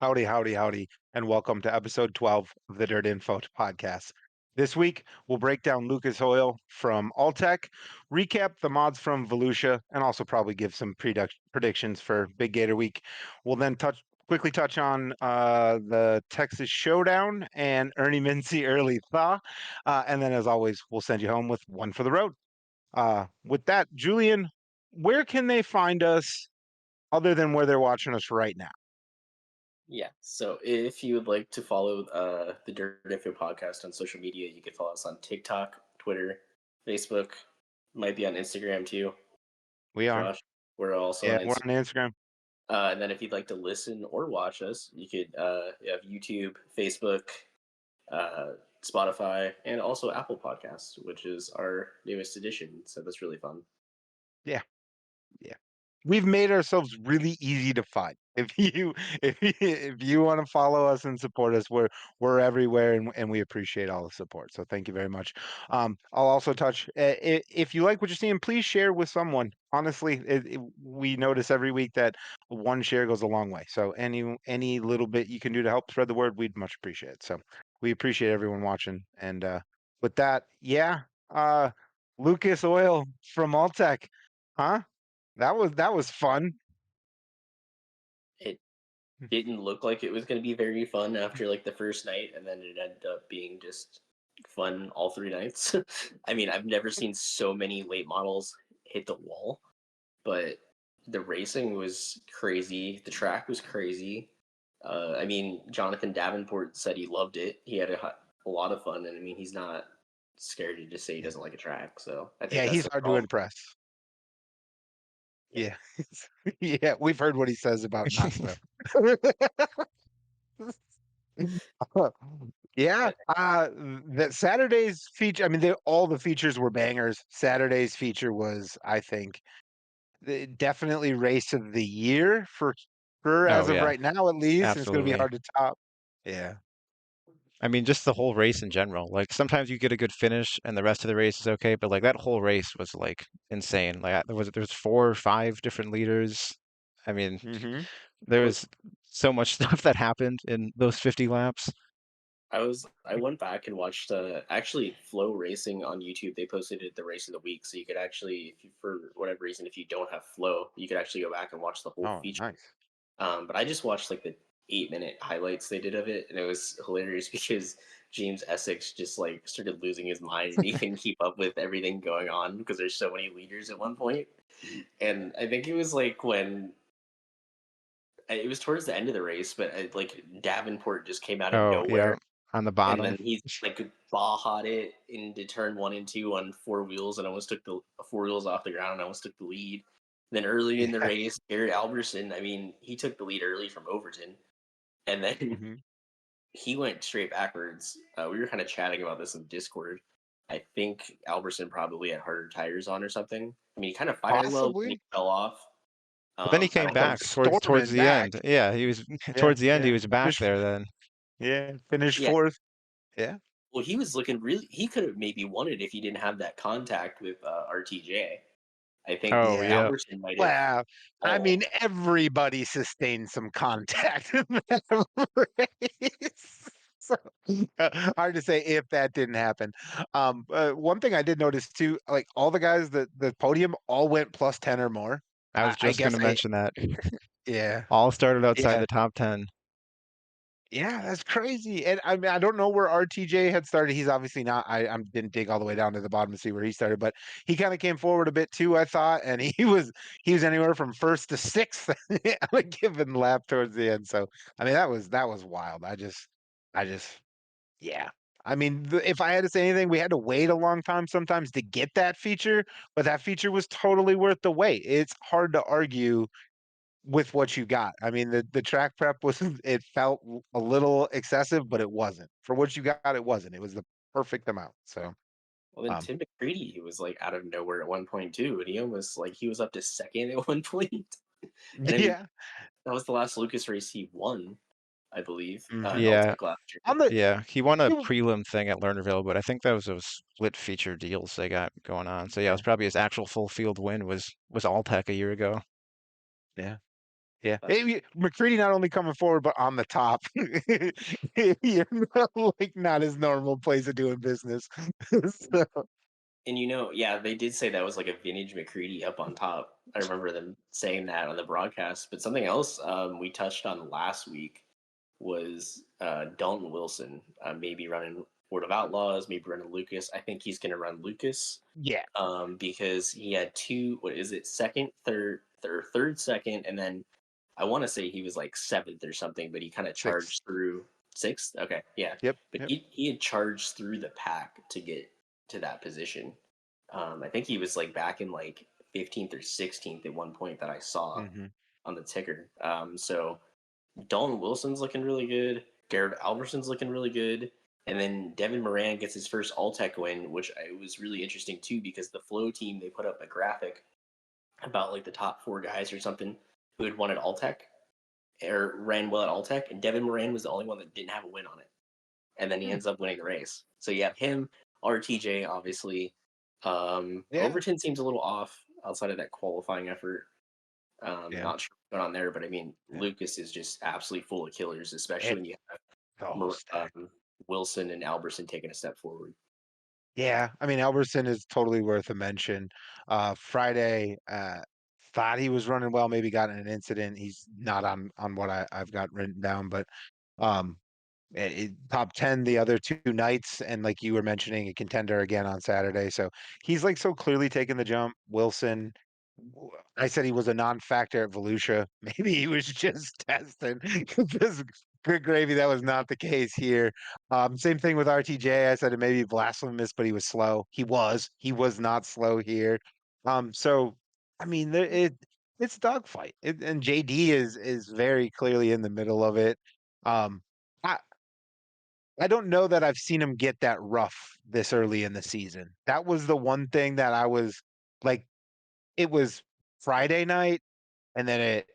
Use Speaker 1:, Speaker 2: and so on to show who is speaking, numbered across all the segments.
Speaker 1: Howdy, howdy, howdy, and welcome to episode 12 of the DirtInfo Podcast. This week, we'll break down Lucas Oil from All-Tech, recap the mods from Volusia, and also probably give some predictions for Big Gator Week. We'll then quickly touch on the Texas Showdown and Ernie Mincy Early Thaw. And then, as always, we'll send you home with one for the road. With that, Julian, where can they find us other than where they're watching us right now?
Speaker 2: Yeah, so if you would like to follow the DirtInfo Podcast on social media, you can follow us on TikTok, Twitter, Facebook, might be on Instagram too.
Speaker 1: We are.
Speaker 2: Josh, we're also
Speaker 1: Yeah,
Speaker 2: on
Speaker 1: we're
Speaker 2: Instagram.
Speaker 1: on Instagram.
Speaker 2: And then if you'd like to listen or watch us, you could have YouTube, Facebook, Spotify, and also Apple Podcasts, which is our newest edition. So that's really fun.
Speaker 1: Yeah. We've made ourselves really easy to find. If you want to follow us and support us, we're everywhere, and we appreciate all the support. So thank you very much. I'll also touch if you like what you're seeing, please share with someone. Honestly, we notice every week that one share goes a long way. So any little bit you can do to help spread the word, we'd much appreciate it. So we appreciate everyone watching. And with that, Lucas Oil from Alltech, huh? That was fun.
Speaker 2: It didn't look like it was going to be very fun after like the first night, and then it ended up being just fun all 3 nights. I mean, I've never seen so many late models hit the wall, but the racing was crazy. The track was crazy. I mean, Jonathan Davenport said he loved it. He had a lot of fun, and I mean, he's not scared to just say he doesn't like a track. So I think
Speaker 1: Yeah,
Speaker 2: that's
Speaker 1: he's
Speaker 2: the
Speaker 1: hard to
Speaker 2: problem.
Speaker 1: impress. Yeah. Yeah, we've heard what he says about not stuff. Yeah,
Speaker 2: But
Speaker 1: that Saturday's feature, I mean, all the features were bangers. Saturday's feature was, I think, definitely race of the year for sure
Speaker 3: Oh
Speaker 1: as of
Speaker 3: yeah,
Speaker 1: right now, at least, and it's going to be
Speaker 3: absolutely.
Speaker 1: hard to top. Yeah.
Speaker 3: I mean, just the whole race in general. Like sometimes you get a good finish and the rest of the race is okay, but like that whole race was like insane. Like there was 4 or 5 different leaders. I mean,
Speaker 1: Hmm.
Speaker 3: there
Speaker 2: well,
Speaker 3: was so much stuff that happened in those 50 laps.
Speaker 2: I went back and watched actually Flow Racing on YouTube. They posted it the race of the week, so you could actually, if you, for whatever reason, if you don't have Flow, you could actually go back and watch the whole
Speaker 1: Oh,
Speaker 2: feature.
Speaker 1: nice.
Speaker 2: But I just watched like the 8 minute highlights they did of it, and it was hilarious because James Essex just like started losing his mind and he couldn't keep up with everything going on because there's so many leaders at one point. And I think it was like when it was towards the end of the race, but like Davenport just came out of
Speaker 3: Oh yeah,
Speaker 2: nowhere,
Speaker 3: on the
Speaker 2: and
Speaker 3: bottom.
Speaker 2: then he's like Baha'd it into turn 1 and 2 on 4 wheels, and almost took the 4 wheels off the ground. And almost took the lead. Then early in the
Speaker 1: Yeah.
Speaker 2: race, Garrett Alberson, I mean, he took the lead early from Overton, and then
Speaker 1: Hmm.
Speaker 2: he went straight backwards. We were kind of chatting about this in Discord. I think Alberson probably had harder tires on or something. I mean, he kind of fired well, then he
Speaker 1: Possibly.
Speaker 2: fell off.
Speaker 3: But then he
Speaker 2: And
Speaker 3: came
Speaker 2: I
Speaker 1: Come
Speaker 2: think,
Speaker 3: back towards
Speaker 1: storming
Speaker 3: the
Speaker 1: back.
Speaker 3: end. Yeah, he was
Speaker 1: Yeah,
Speaker 3: towards the end. He
Speaker 1: yeah.
Speaker 3: was back there then.
Speaker 1: Yeah, finished
Speaker 2: yeah,
Speaker 1: fourth. Yeah.
Speaker 2: well, he was looking really. He could have maybe won it if he didn't have that contact with RTJ. I think
Speaker 3: Oh
Speaker 1: Yeah.
Speaker 3: yeah.
Speaker 2: Alberson might have.
Speaker 1: Well, I
Speaker 2: Oh,
Speaker 1: mean, everybody sustained some contact in that race. So, hard to say if that didn't happen. One thing I did notice too, like all the guys that the podium all went plus 10 or more.
Speaker 3: I was
Speaker 1: I
Speaker 3: just
Speaker 1: guess
Speaker 3: gonna mention that.
Speaker 1: yeah,
Speaker 3: All started outside
Speaker 1: yeah.
Speaker 3: the top 10.
Speaker 1: Yeah, that's crazy. And I mean, I don't know where RTJ had started. He's obviously not. I didn't dig all the way down to the bottom to see where he started, but he kind of came forward a bit too, I thought, and he was anywhere from first to sixth on a given lap towards the end. So I mean, that was wild. I just yeah. I mean, if I had to say anything, we had to wait a long time sometimes to get that feature, but that feature was totally worth the wait. It's hard to argue with what you got. I mean, the track prep was it felt a little excessive, but it wasn't. For what you got, it wasn't. It was the perfect amount. So,
Speaker 2: well, then
Speaker 1: um,
Speaker 2: Tim McCready, he was like out of nowhere at 1.2, and he almost like he was up to second at one point. And I mean,
Speaker 1: yeah.
Speaker 2: that was the last Lucas race he won, I believe, in
Speaker 1: Mhm.
Speaker 3: Yeah,
Speaker 2: All-Tech last year.
Speaker 1: On the
Speaker 3: yeah. He won a
Speaker 1: you-
Speaker 3: prelim thing at Lernerville, but I think that was those split feature deals they got going on. So yeah, it
Speaker 1: yeah,
Speaker 3: was probably his actual full field win was All-Tech a year ago.
Speaker 1: yeah. Yeah. Hey, McCready not only coming forward, but on the top. Like not his normal place of doing business. So,
Speaker 2: And yeah, they did say that was like a vintage McCready up on top. I remember them saying that on the broadcast. But something else we touched on last week was Dalton Wilson, maybe running Ford of Outlaws, maybe running Lucas. I think he's going to run Lucas
Speaker 1: yeah.
Speaker 2: because he had two, what is it, third, second, and then I want to say he was like seventh or something, but he kind of
Speaker 1: Six.
Speaker 2: charged through sixth. Okay, yeah.
Speaker 1: Yep.
Speaker 2: But
Speaker 1: Yep.
Speaker 2: he had charged through the pack to get to that position. I think he was like back in like 15th or 16th at one point that I saw
Speaker 1: Mm-hmm.
Speaker 2: on the ticker. So Dalton Wilson's looking really good. Garrett Alberson's looking really good. And then Devin Moran gets his first All-Tech win, which was really interesting too because the Flow team, they put up a graphic about like the top four guys or something who had won at All-Tech or ran well at All-Tech, and Devin Moran was the only one that didn't have a win on it. And then he ends up winning the race. So you have him, RTJ, obviously.
Speaker 1: Yeah.
Speaker 2: Overton seems a little off outside of that qualifying effort.
Speaker 1: Yeah.
Speaker 2: Not sure what's going on there, but I mean,
Speaker 1: Yeah.
Speaker 2: Lucas is just absolutely full of killers, especially when you have Wilson and Alberson taking a step forward.
Speaker 1: Yeah, I mean Alberson is totally worth a mention. Friday, thought he was running well, maybe got in an incident. He's not on what I've got written down, but um, top 10 the other two nights, and like you were mentioning, a contender again on Saturday. So he's like so clearly taking the jump. Wilson, I said he was a non-factor at Volusia. Maybe he was just testing. Because good gravy, that was not the case here. Same thing with RTJ. I said it may be blasphemous, but he was slow. He was. He was not slow here. So I mean, it's dogfight, and JD is very clearly in the middle of it. Um, I I don't know that I've seen him get that rough this early in the season. That was the one thing that I was like, it was Friday night and then it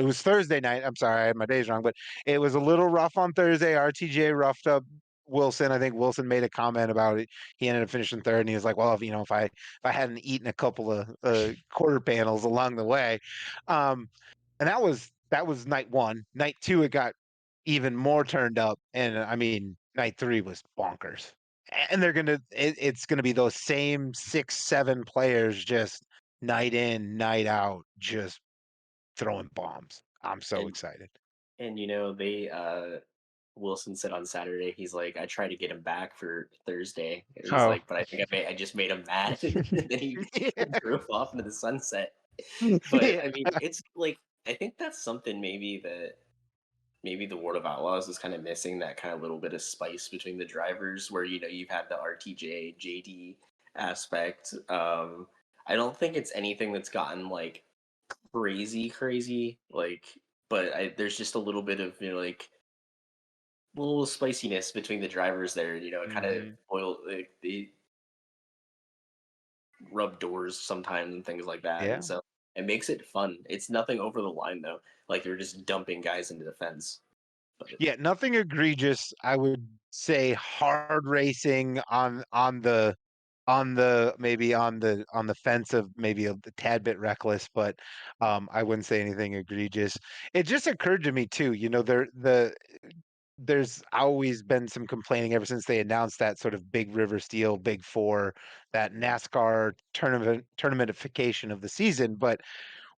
Speaker 1: was Thursday night. I'm sorry, I had my days wrong, but it was a little rough on Thursday. RTJ roughed up Wilson. I think Wilson made a comment about it. He ended up finishing third, and he was like, "Well, if I hadn't eaten a couple of quarter panels along the way," um, and that was night one. Night two, it got even more turned up, and I mean, night three was bonkers. And it's gonna be those same 6, 7 players just night in, night out, just throwing bombs. I'm so
Speaker 2: And
Speaker 1: excited.
Speaker 2: they Wilson said on Saturday, he's like, I tried to get him back for Thursday. And he's
Speaker 3: Oh,
Speaker 2: like, but I think I just made him mad. And then he
Speaker 1: Yeah.
Speaker 2: drove off into the sunset. But
Speaker 1: Yeah.
Speaker 2: I mean, it's like I think that's something maybe the World of Outlaws is kind of missing, that kind of little bit of spice between the drivers where you've had the RTJ JD aspect. I don't think it's anything that's gotten like crazy like, but there's just a little bit of like little spiciness between the drivers there. It kind of
Speaker 1: Mhm.
Speaker 2: like, they rub doors sometimes and things like that, and
Speaker 1: Yeah.
Speaker 2: so it makes it fun. It's nothing over the line though, like you're just dumping guys into the fence. But
Speaker 1: Yeah, nothing egregious. I would say hard racing on the maybe on the fence of maybe a tad bit reckless, but I wouldn't say anything egregious. It just occurred to me too, there's always been some complaining ever since they announced that sort of big River Steel, Big Four, that NASCAR tournamentification of the season. But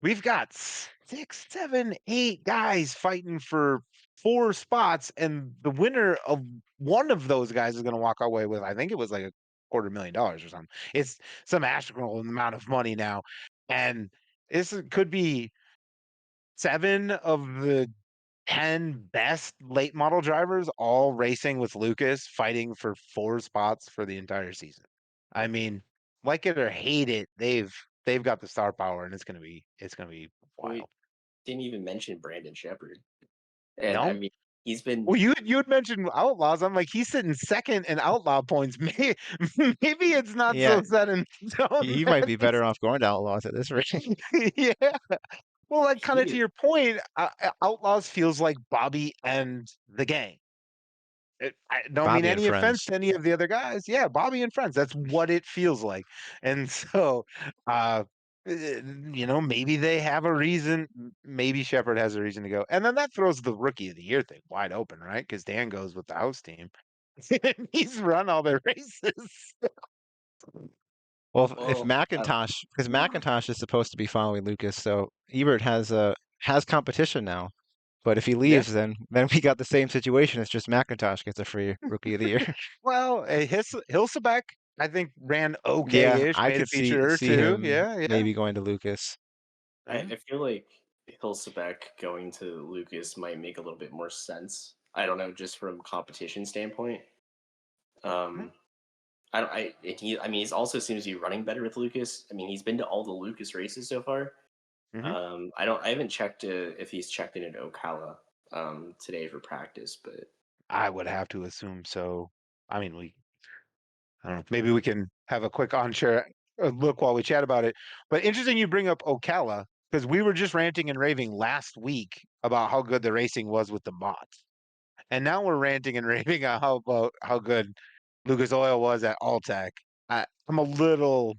Speaker 1: we've got 6, 7, 8 guys fighting for 4 spots, and the winner of one of those guys is going to walk away with, I think it was like $250,000 or something. It's some astronomical amount of money now, and this could be 7 of the 10 best late model drivers all racing with Lucas, fighting for 4 spots for the entire season. I mean, like it or hate it, they've got the star power, and it's gonna be
Speaker 2: we
Speaker 1: wild.
Speaker 2: didn't even mention Brandon Shepard, and I
Speaker 1: No?
Speaker 2: mean he's been
Speaker 1: Well, you had mentioned Outlaws. I'm like, he's sitting second in Outlaw points. Maybe it's not
Speaker 3: yeah.
Speaker 1: so set in stone,
Speaker 3: He might
Speaker 1: man.
Speaker 3: be better off going to Outlaws at this rate.
Speaker 1: Yeah. Well, like kind of to
Speaker 2: he
Speaker 1: your point, Outlaws feels like Bobby and the gang. I don't mean
Speaker 3: Bobby and
Speaker 1: any offense
Speaker 3: friends.
Speaker 1: to any of the other guys. Yeah, Bobby and friends. That's what it feels like. And so, uh, maybe they have a reason. Maybe Shepard has a reason to go, and then that throws the Rookie of the Year thing wide open, right? Because Dan goes with the house team. He's run all their races.
Speaker 3: Well, if
Speaker 2: Well,
Speaker 3: McIntosh, because McIntosh is supposed to be following Lucas, so Ebert has competition now. But if he
Speaker 1: Yeah.
Speaker 3: leaves, then we got the same situation. It's just McIntosh gets a free Rookie of the Year.
Speaker 1: Well, Hilsebeck, I think ran
Speaker 3: Yeah,
Speaker 1: okay-ish,
Speaker 3: I
Speaker 1: made a
Speaker 3: could see
Speaker 1: feature or
Speaker 3: see
Speaker 1: two.
Speaker 3: him
Speaker 1: Yeah, yeah.
Speaker 3: maybe going to Lucas.
Speaker 2: I feel like Hilsebeck going to Lucas might make a little bit more sense. I don't know, just from competition standpoint.
Speaker 1: Mhm.
Speaker 2: I don't. I mean, he's also seems to be running better with Lucas. I mean, he's been to all the Lucas races so far.
Speaker 1: Mhm.
Speaker 2: I haven't checked if he's checked in at Ocala today for practice, but
Speaker 1: I would have to assume so. I mean, I don't know. Maybe we can have a quick on-share look while we chat about it. But interesting you bring up Ocala because we were just ranting and raving last week about how good the racing was with the mods. And now we're ranting and raving about how good Lucas Oil was at All-Tech. I'm a little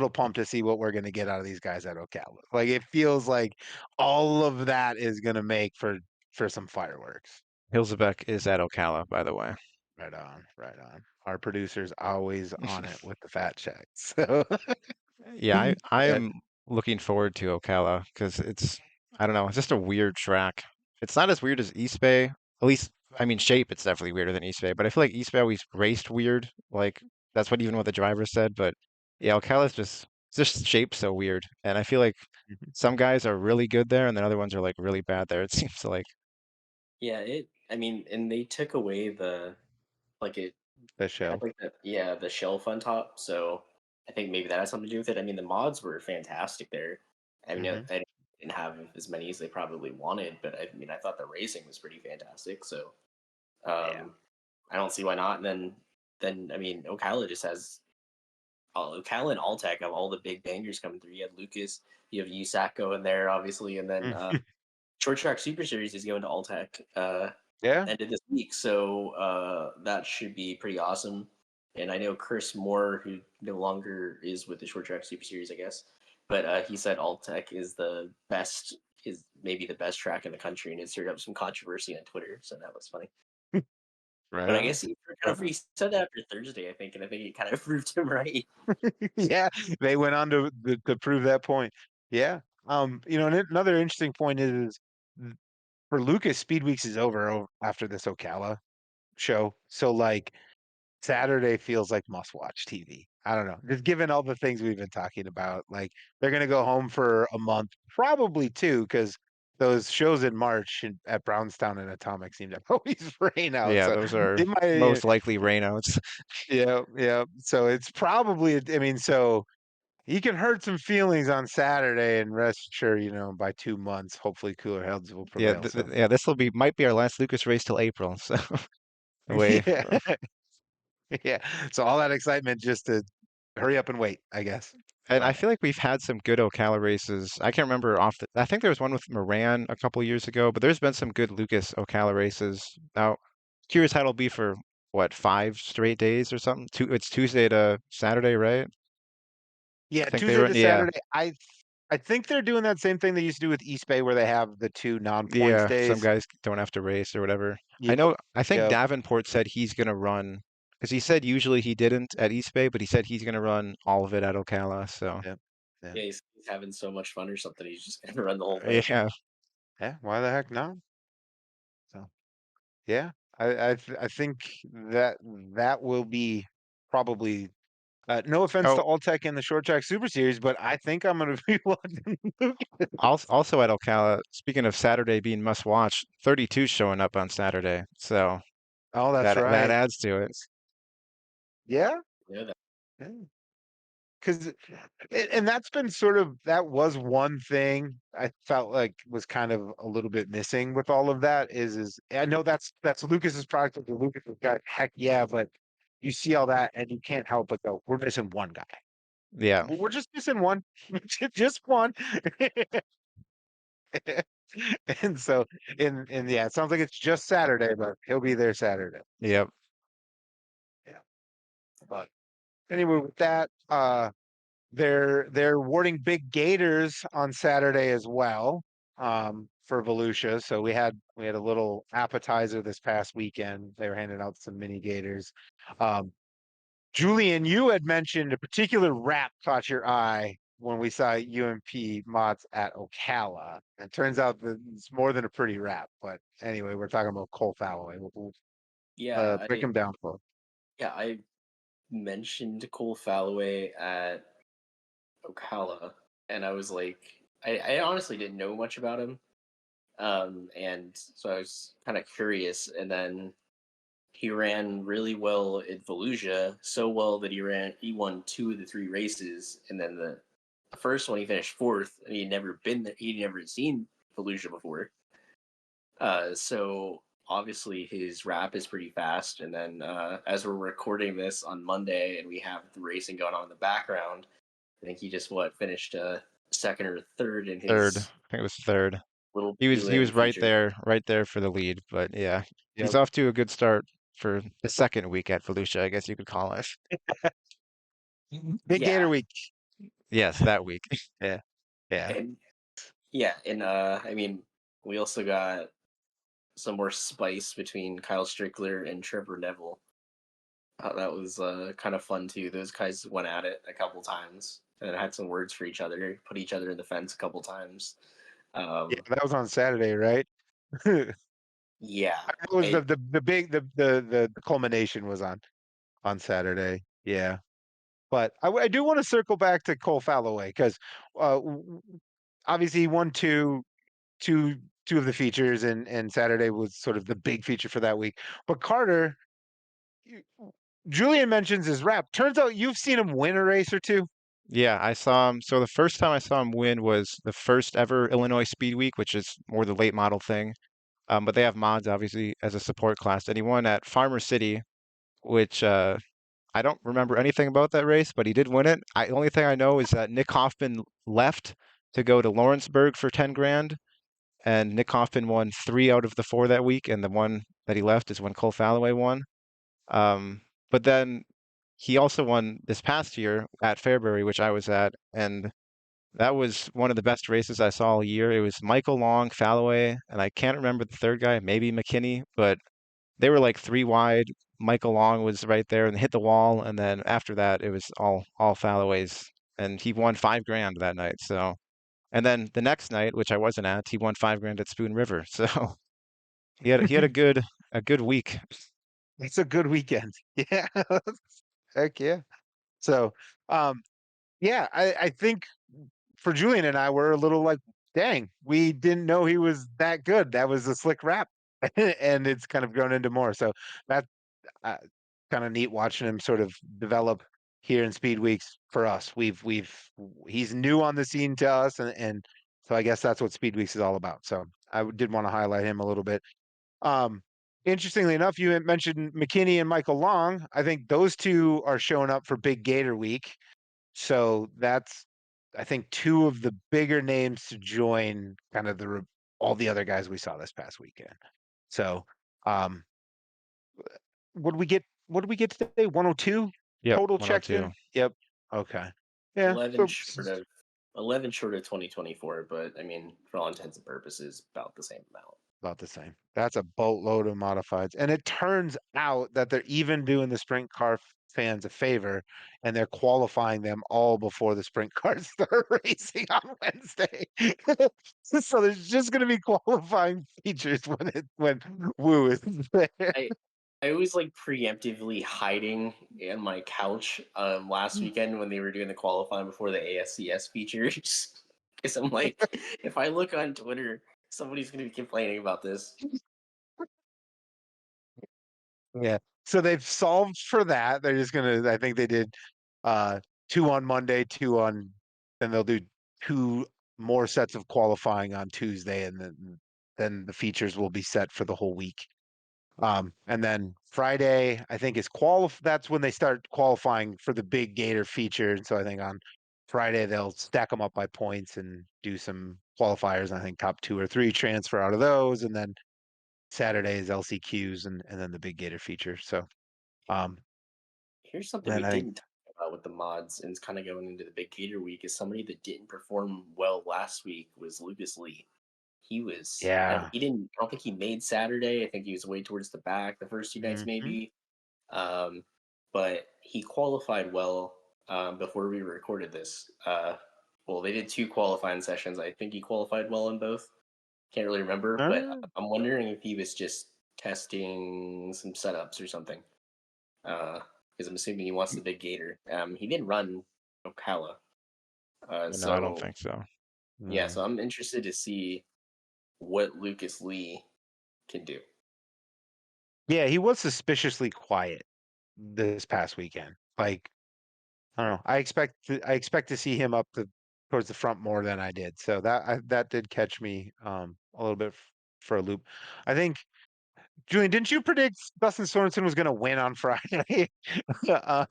Speaker 1: pumped to see what we're going to get out of these guys at Ocala. Like it feels like all of that is going to make for some fireworks.
Speaker 3: Hilsebeck is at Ocala, by the way.
Speaker 1: Right on, right on. Our producer's always on it with the fat checks. So
Speaker 3: Yeah, I
Speaker 1: yeah.
Speaker 3: am looking forward to Ocala because I don't know, it's just a weird track. It's not as weird as East Bay. At least, I mean, shape, it's definitely weirder than East Bay, but I feel like East Bay always raced weird. Like, that's what the driver said. But yeah, Ocala's just shaped so weird. And I feel like
Speaker 1: Mhm.
Speaker 3: some guys are really good there and then other ones are like really bad there, it seems like.
Speaker 2: yeah, I mean, and they took away it
Speaker 1: The
Speaker 2: had
Speaker 1: show.
Speaker 2: like the shelf on top, so I think maybe that has something to do with it. I mean, the mods were fantastic there. I mean,
Speaker 1: Hmm.
Speaker 2: I didn't have as many as they probably wanted, but I mean, I thought the racing was pretty fantastic. So
Speaker 1: Yeah.
Speaker 2: um, I don't see why not. And then I mean, Ocala just has Ocala and Alltech have all the big bangers coming through. You have Lucas, you have USAC going there, obviously, and then Short Track Super Series is going to Alltech
Speaker 1: Yeah.
Speaker 2: end of this week, so that should be pretty awesome. And I know Chris Moore, who no longer is with the Short Track Super Series, I guess, but he said Alltech is maybe the best track in the country, and it stirred up some controversy on Twitter, so that was funny.
Speaker 1: Right
Speaker 2: But I
Speaker 1: on.
Speaker 2: guess
Speaker 1: Right on.
Speaker 2: he said that after Thursday, I think, and I think it kind of proved him right.
Speaker 1: Yeah. They went on to prove that point. Yeah. And another interesting point is for Lucas, Speed Weeks is over after this Ocala show. So like Saturday feels like must-watch TV. I don't know. Just given all the things we've been talking about, like they're gonna go home for a month, probably two, because those shows in March at Brownstown and Atomic seem to always rain out.
Speaker 3: Yeah,
Speaker 1: So
Speaker 3: those are
Speaker 1: they might,
Speaker 3: most likely rainouts.
Speaker 1: yeah, yeah. So it's probably, I mean, so you can hurt some feelings on Saturday, and rest assured, by 2 months, hopefully cooler heads will
Speaker 3: Yeah,
Speaker 1: prevail. So
Speaker 3: yeah, this will might be our last Lucas race till April, so way.
Speaker 1: yeah, yeah. So all that excitement just to hurry up and wait, I guess.
Speaker 3: And I
Speaker 1: But
Speaker 3: feel like we've had some good Ocala races. I can't remember I think there was one with Moran a couple years ago, but there's been some good Lucas Ocala races. Now, curious how it'll be for what, 5 straight days or something? It's Tuesday to Saturday, right?
Speaker 1: yeah,
Speaker 3: I think they
Speaker 1: Tuesday
Speaker 3: run,
Speaker 1: to
Speaker 3: yeah,
Speaker 1: Saturday. I think they're doing that same thing they used to do with East Bay, where they have the two non-points
Speaker 3: yeah. Some
Speaker 1: days.
Speaker 3: guys don't have to race or whatever. I
Speaker 1: Yep,
Speaker 3: know. I think
Speaker 1: yep,
Speaker 3: Davenport said he's gonna run because he said usually he didn't at East Bay, but he said he's gonna run all of it at Ocala. So
Speaker 1: yep, yeah,
Speaker 2: Yeah, he's having so much fun or something. He's just gonna run the whole thing.
Speaker 3: yeah.
Speaker 1: yeah. Why the heck not? So yeah, I think that that will be probably. No offense to
Speaker 3: Oh,
Speaker 1: All Tech in the Short Track Super Series, but I think I'm going to be watching Lucas.
Speaker 3: also at Ocala, speaking of Saturday being must watch, 32's showing up on Saturday. So
Speaker 1: Oh, that's
Speaker 3: that
Speaker 1: right.
Speaker 3: adds to it.
Speaker 1: Yeah.
Speaker 2: Yeah,
Speaker 1: Because, and that's been that was one thing I felt like was kind of a little bit missing with all of that is I know that's Lucas's product of the Lucas's guy. Heck yeah, but you see all that and you can't help but go, we're missing one guy.
Speaker 3: Yeah.
Speaker 1: We're just missing one, just one. And so, and yeah, it sounds like it's just Saturday, but he'll be there Saturday. So,
Speaker 3: Yep.
Speaker 1: yeah. But anyway, with that, they're awarding big gators on Saturday as well, for Volusia. So we had a little appetizer this past weekend. They were handing out some mini gators. Um, Julian, you had mentioned a particular wrap caught your eye when we saw UMP mods at Ocala. And turns out that it's more than a pretty wrap. But anyway, we're talking about Cole Falloway.
Speaker 2: Yeah,
Speaker 1: Break him down for us.
Speaker 2: I mentioned Cole Falloway at Ocala, and I was like, I honestly didn't know much about him, and so I was kind of curious. And then he ran really well at Volusia, so well that he won 2 of the 3 races, and then the first one he finished 4th, and he'd never been there, he'd never seen Volusia before. So obviously his wrap is pretty fast. And then as we're recording this on Monday and we have the racing going on in the background, I think he just finished second or third in
Speaker 3: Third. I
Speaker 2: his
Speaker 3: think it was third.
Speaker 2: little
Speaker 3: He
Speaker 2: prelim
Speaker 3: was right
Speaker 2: feature.
Speaker 3: there for the lead. But yeah, he's
Speaker 1: Yep.
Speaker 3: off to a good start for the second week at Volusia, I guess you could call it.
Speaker 1: Big
Speaker 2: Yeah.
Speaker 1: Gator Week.
Speaker 3: Yes, that week.
Speaker 1: Yeah. Yeah.
Speaker 2: And yeah, and I mean, we also got some more spice between Kyle Strickler and Trevor Neville. That was kind of fun too. Those guys went at it a couple times and had some words for each other, put each other in the fence a couple times.
Speaker 1: Yeah, that was on Saturday, right?
Speaker 2: Yeah,
Speaker 1: It was the big the culmination was on Saturday. Yeah. But I do want to circle back to Cole Falloway because obviously he won two of the features, and Saturday was sort of the big feature for that week. But Carter, Julian mentions his rap. Turns out you've seen him win a race or two.
Speaker 3: Yeah, I saw him. So the first time I saw him win was the first ever Illinois Speed Week, which is more the late model thing. But they have mods obviously as a support class, and he won at Farmer City, which I don't remember anything about that race, but he did win it. The only thing I know is that Nick Hoffman left to go to Lawrenceburg for 10 grand, and Nick Hoffman won 3 out of the 4 that week, and the one that he left is when Cole Falloway won. But then he also won this past year at Fairbury, which I was at, and that was one of the best races I saw all year. It was Michael Long, Falloway, and I can't remember the third guy, maybe McKinney, but they were like 3 wide. Michael Long was right there and hit the wall, and then after that, it was all Falloways, and he won 5 grand that night. So, and then the next night, which I wasn't at, he won 5 grand at Spoon River. So he had a good week.
Speaker 1: It's a good weekend. Yeah. Heck yeah. So yeah, I think for Julian and I, we're a little like, dang, we didn't know he was that good. That was a slick rap. And it's kind of grown into more. So that uh, kind of neat watching him sort of develop here in Speed Weeks for us. He's new on the scene to us, and so I guess that's what Speed Weeks is all about. So I did want to highlight him a little bit. Um, Interestingly enough, you had mentioned McKinney and Michael Long. I think those two are showing up for Big Gator Week. So that's, I think, 2 of the bigger names to join kind of all the other guys we saw this past weekend. So, what do we get? What did we get today? 102
Speaker 3: Yep,
Speaker 1: total checked
Speaker 3: 102.
Speaker 1: in. Yep. Okay. Yeah.
Speaker 2: 11 short of 2024, but I mean, for all intents and purposes, about the same amount.
Speaker 1: About the same. That's a boatload of modifieds. And it turns out that they're even doing the sprint car fans a favor, and they're qualifying them all before the sprint cars start racing on Wednesday. So there's just going to be qualifying features when Woo is there.
Speaker 2: I was like preemptively hiding in my couch last weekend when they were doing the qualifying before the ASCS features. Because I'm like, if I look on Twitter, somebody's going to be complaining about this.
Speaker 1: Yeah. So they've solved for that. They're just gonna, I think they did 2 on Monday, 2 on, then they'll do 2 more sets of qualifying on Tuesday, and then the features will be set for the whole week. And then Friday, I think, is that's when they start qualifying for the big Gator feature. And so I think on Friday they'll stack them up by points and do some qualifiers. I think top 2 or 3 transfer out of those, and then Saturday is LCQs, and then the big Gator feature. So
Speaker 2: Here's something
Speaker 1: then
Speaker 2: we
Speaker 1: I think
Speaker 2: didn't talk about with the mods and it's kind of going into the big gator week is somebody that didn't perform well last week was Lucas Lee. He was
Speaker 1: Yeah.
Speaker 2: he didn't I don't think he made Saturday. I think he was way towards the back the first 2 nights
Speaker 1: Mhm.
Speaker 2: maybe. But he qualified well before we recorded this. Well, they did 2 qualifying sessions. I think he qualified well in both. Can't really remember, but
Speaker 1: Uh,
Speaker 2: I'm wondering if he was just testing some setups or something. Because I'm assuming he wants the big gator. He did run Ocala.
Speaker 3: No, I don't
Speaker 2: So
Speaker 3: think so.
Speaker 2: yeah,
Speaker 1: mm.
Speaker 2: so I'm interested to see what Lucas Lee can do.
Speaker 1: Yeah, he was suspiciously quiet this past weekend. Like, I don't know. I expect to see him up towards the front more than I did. So that did catch me a little bit for a loop. I think Julian, didn't you predict Dustin Sorensen was going to win on Friday?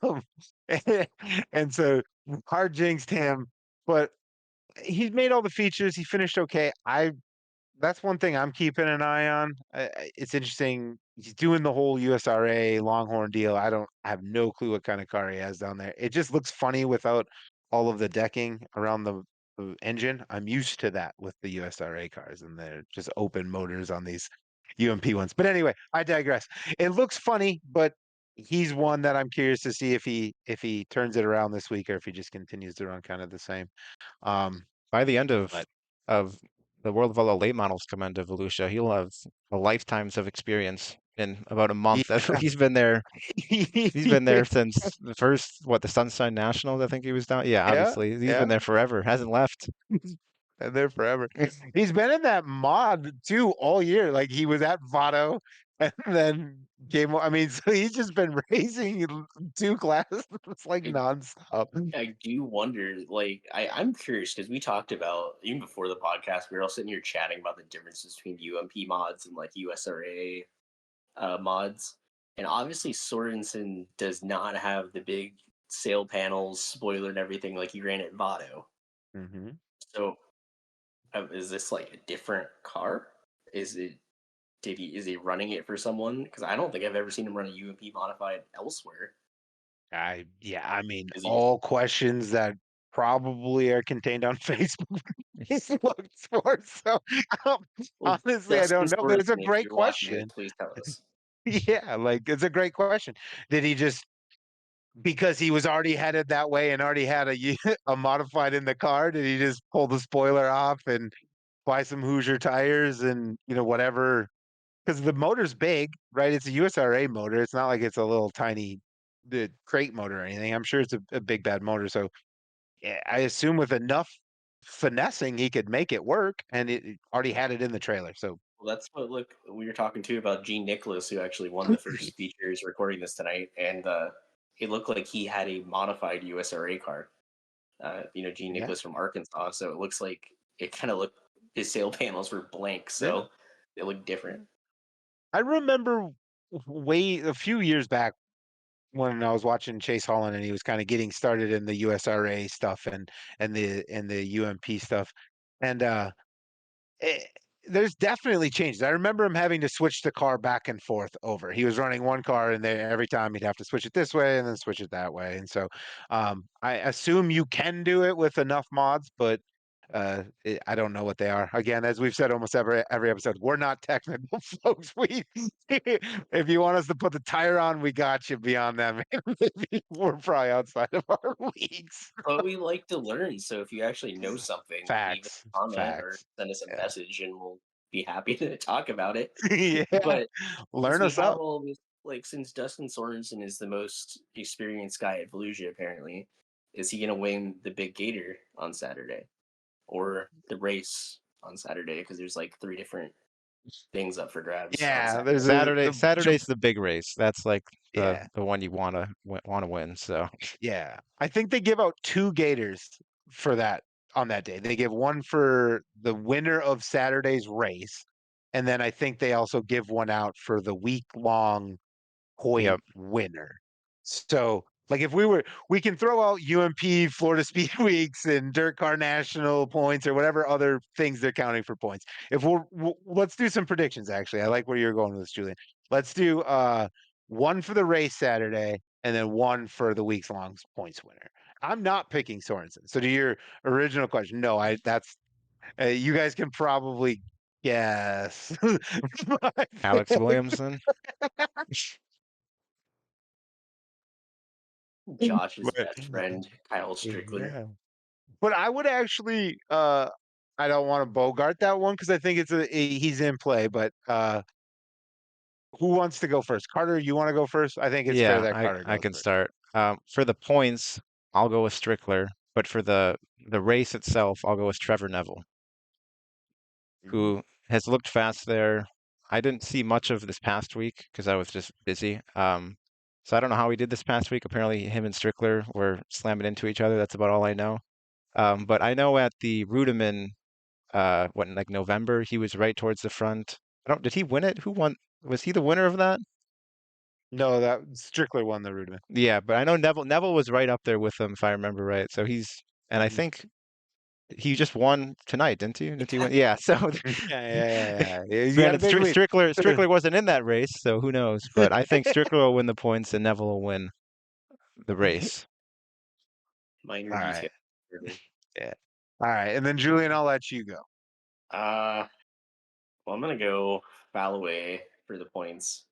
Speaker 1: um, and so hard jinxed him, but he's made all the features. He finished okay. That's one thing I'm keeping an eye on. It's interesting. He's doing the whole USRA Longhorn deal. I have no clue what kind of car he has down there. It just looks funny without all of the decking around the engine. I'm used to that with the USRA cars, and they're just open motors on these UMP ones. But anyway, I digress. It looks funny, but he's one that I'm curious to see if he turns it around this week or if he just continues to run kind of the same. Um,
Speaker 3: By the end
Speaker 1: but
Speaker 3: of the World of all late models come into Volusia, he'll have a lifetimes of experience in about a month.
Speaker 1: yeah.
Speaker 3: He's been there. He's been there since the first, what, the Sunshine Nationals, I think he was down. Yeah,
Speaker 1: Yeah,
Speaker 3: obviously. He's
Speaker 1: yeah.
Speaker 3: been there forever, hasn't left.
Speaker 1: And there forever. He's been in that mod too all year. Like he was at Votto and then came. I mean, so he's just been racing 2 classes. It's like
Speaker 2: I,
Speaker 1: nonstop.
Speaker 2: I do wonder, like, I'm curious because we talked about, even before the podcast, we were all sitting here chatting about the differences between UMP mods and like USRA mods. And obviously, Sorensen does not have the big sail panels, spoiler, and everything like he ran at Votto.
Speaker 1: Hmm.
Speaker 2: So, is this like a different car? Is it is he running it for someone? Because I don't think I've ever seen him run a UMP modified elsewhere.
Speaker 1: Yeah, I mean,
Speaker 2: Is he just
Speaker 1: all questions that probably are contained on Facebook. He's looked for. So um,
Speaker 2: well,
Speaker 1: honestly, I
Speaker 2: Dustin
Speaker 1: don't know, but it's a
Speaker 2: Sorensen? If
Speaker 1: great
Speaker 2: you're watching,
Speaker 1: question.
Speaker 2: please tell us.
Speaker 1: Yeah, like it's a great question. Did he just because he was already headed that way and already had a modified in the car? Did he just pull the spoiler off and buy some Hoosier tires and whatever? Because the motor's big, right? It's a USRA motor. It's not like it's a little tiny the crate motor or anything. I'm sure it's a big bad motor. So yeah, I assume with enough finessing, he could make it work, and it already had it in the trailer. So
Speaker 2: Well, that's what look we were talking to about Gene Nicholas, who actually won the first features recording this tonight, and it looked like he had a modified USRA car. Gene
Speaker 1: yeah,
Speaker 2: Nicholas from Arkansas, so it looks like it kind of looked his sail panels were blank,
Speaker 1: yeah.
Speaker 2: so they look different.
Speaker 1: I remember way a few years back when I was watching Chase Holland and he was kind of getting started in the USRA stuff and the UMP stuff. And eh, there's definitely changes. I remember him having to switch the car back and forth over. He was running one car and then every time he'd have to switch it this way and then switch it that way. And so I assume you can do it with enough mods, but I don't know what they are. Again, as we've said almost every episode, we're not technical folks. We if you want us to put the tire on, we got you. Beyond that, man, we're probably outside of our leagues.
Speaker 2: But we like to learn, so if you actually know something, leave
Speaker 1: Facts,
Speaker 2: a comment or
Speaker 1: facts.
Speaker 2: send us a
Speaker 1: Yeah,
Speaker 2: message, and we'll be happy to talk about it.
Speaker 1: yeah.
Speaker 2: But since
Speaker 1: Learn
Speaker 2: we
Speaker 1: us
Speaker 2: have
Speaker 1: up.
Speaker 2: all this, like, since Dustin Sorensen is the most experienced guy at Volusia, apparently, is he gonna win the Big Gator on Saturday or the race on Saturday? Because there's like 3 different things up for grabs on
Speaker 1: Yeah, there's
Speaker 2: Saturday.
Speaker 1: a bunch of
Speaker 3: Saturday's the big race. That's like
Speaker 1: yeah,
Speaker 3: the one you want to win. So
Speaker 1: yeah. I think they give out 2 gators for that on that day. They give one for the winner of Saturday's race, and then I think they also give one out for the week-long
Speaker 3: yep.
Speaker 1: point winner. So, like, if we can throw out UMP, Florida Speed Weeks, and Dirt Car National points or whatever other things they're counting for points. If let's do some predictions. Actually, I like where you're going with this, Julian. Let's do one for the race Saturday, and then one for the week's long points winner. I'm not picking Sorensen. So to your original question, no, that's you guys can probably guess.
Speaker 3: Alex Williamson.
Speaker 2: Josh's
Speaker 1: But-
Speaker 2: best friend, Kyle Strickler.
Speaker 1: yeah. But I would actually I don't want to bogart that one because I think he's in play, but who wants to go first? Carter, you want to go first? I think it's fair
Speaker 3: Yeah,
Speaker 1: that
Speaker 3: I
Speaker 1: Carter
Speaker 3: I
Speaker 1: goes
Speaker 3: can
Speaker 1: first.
Speaker 3: start. For the points, I'll go with Strickler, but for the race itself, I'll go with Trevor Neville,
Speaker 1: Mhm.
Speaker 3: who has looked fast there. I didn't see much of this past week because I was just busy. So I don't know how he did this past week. Apparently, him and Strickler were slamming into each other. That's about all I know. But I know at the Rudiman, what, in like November, he was right towards the front. Did he win it? Who won? Was he the winner of that?
Speaker 1: No, that Strickler won the Rudiment.
Speaker 3: Yeah, but I know Neville was right up there with him if I remember right. So and I
Speaker 1: Mhm.
Speaker 3: think he just won tonight, didn't he? Didn't he win? Yeah. So
Speaker 1: Yeah. You got a
Speaker 3: granted,
Speaker 1: big lead.
Speaker 3: Strickler wasn't in that race, so who knows? But I think Strickler will win the points and Neville will win the race.
Speaker 2: Minor
Speaker 1: All right.
Speaker 2: detail. For me.
Speaker 1: Yeah. All right. And then Julian, I'll let you go.
Speaker 2: Well, I'm gonna go Fallaway for the points.